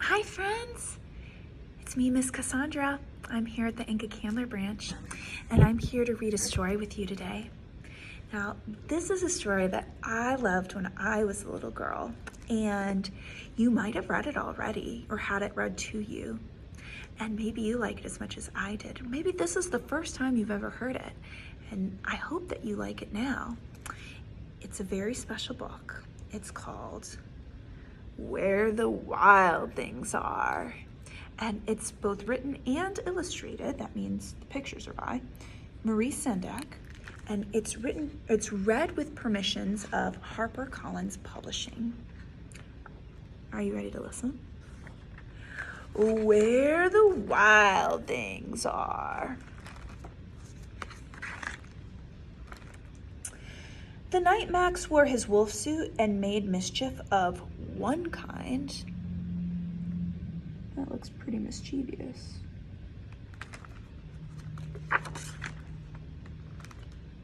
Hi friends, it's me, Miss Kassandra. I'm here at the Inca Candler branch, and I'm here to read a story with you today. Now, this is a story that I loved when I was a little girl, and you might have read it already or had it read to you. And maybe you like it as much as I did. Maybe this is the first time you've ever heard it, and I hope that you like it now. It's a very special book. It's called Where the Wild Things Are. And it's both written and illustrated. That means the pictures are by Maurice Sendak. And it's read with permissions of HarperCollins Publishing. Are you ready to listen? Where the Wild Things Are. The night Max wore his wolf suit and made mischief of one kind. That looks pretty mischievous.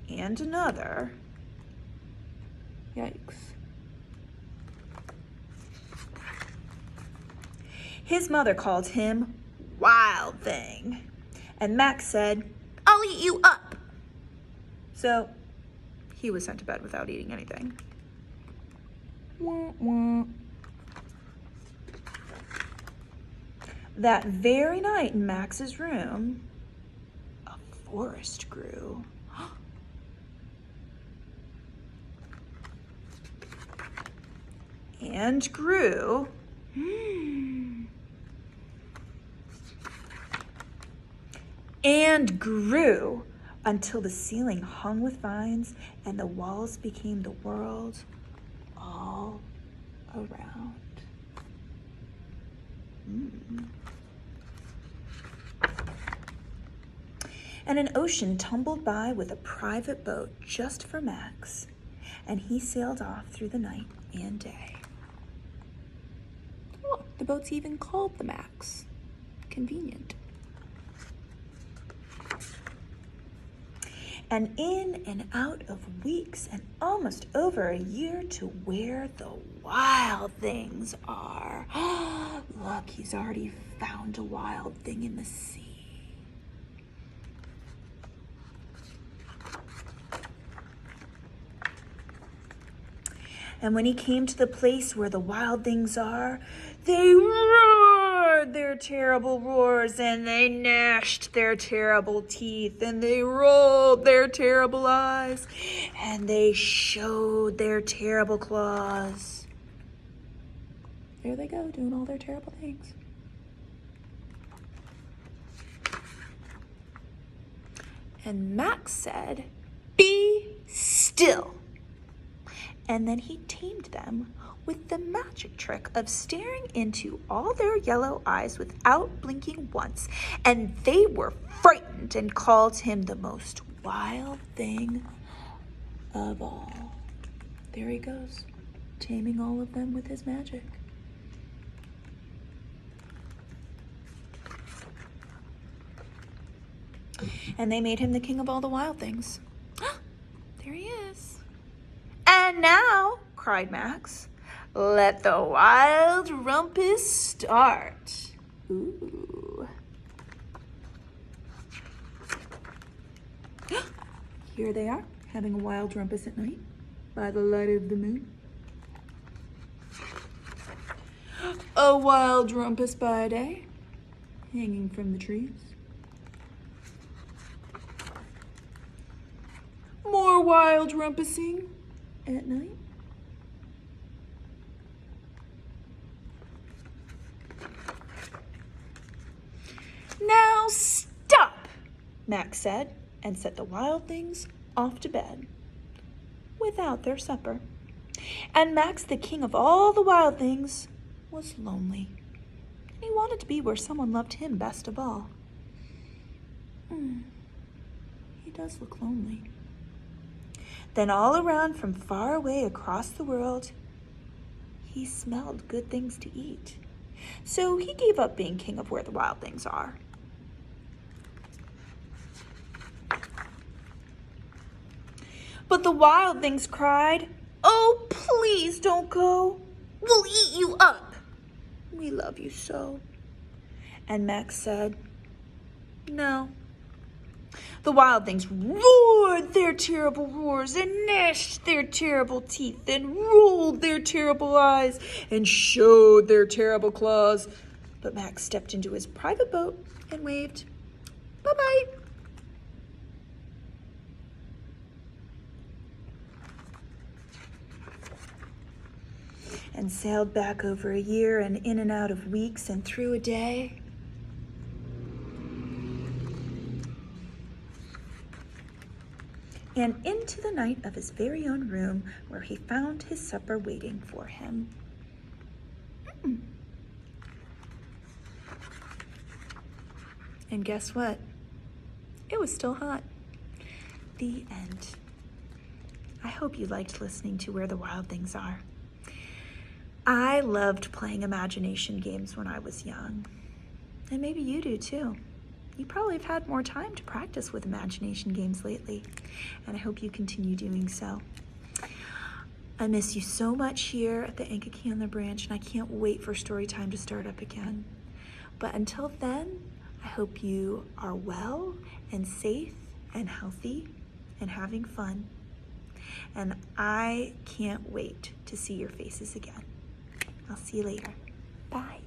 And another. Yikes. His mother called him Wild Thing. And Max said, "I'll eat you up." So he was sent to bed without eating anything. Wah, wah. That very night in Max's room, a forest grew. And grew. And grew until the ceiling hung with vines and the walls became the world all around. And an ocean tumbled by with a private boat just for Max, and he sailed off through the night and day. Look, the boat's even called the Max. Convenient. And in and out of weeks and almost over a year to where the wild things are. Look, he's already found a wild thing in the sea. And when he came to the place where the wild things are, they roared their terrible roars, and they gnashed their terrible teeth, and they rolled their terrible eyes, and they showed their terrible claws. There they go, doing all their terrible things. And Max said, "Be still." And then he tamed them with the magic trick of staring into all their yellow eyes without blinking once. And they were frightened and called him the most wild thing of all. There he goes, taming all of them with his magic. And they made him the king of all the wild things. There he is. "And now," cried Max, "let the wild rumpus start." Ooh. Here they are, having a wild rumpus at night by the light of the moon. A wild rumpus by day, hanging from the trees. More wild rumpusing at night. "Now stop," Max said, and set the wild things off to bed without their supper. And Max, the king of all the wild things, was lonely. And he wanted to be where someone loved him best of all. He does look lonely. Then all around from far away across the world, he smelled good things to eat. So he gave up being king of where the wild things are. But the wild things cried, "Oh, please don't go. We'll eat you up." We love you so. And Max said, no. The wild things roared their terrible roars and gnashed their terrible teeth and rolled their terrible eyes and showed their terrible claws. But Max stepped into his private boat and waved, bye-bye. And sailed back over a year and in and out of weeks and through a day. And into the night of his very own room where he found his supper waiting for him. And guess what? It was still hot. The end. I hope you liked listening to Where the Wild Things Are. I loved playing imagination games when I was young. And maybe you do too. You probably have had more time to practice with imagination games lately, and I hope you continue doing so. I miss you so much here at the Kassandra branch, and I can't wait for story time to start up again. But until then, I hope you are well and safe and healthy and having fun. And I can't wait to see your faces again. I'll see you later. Bye.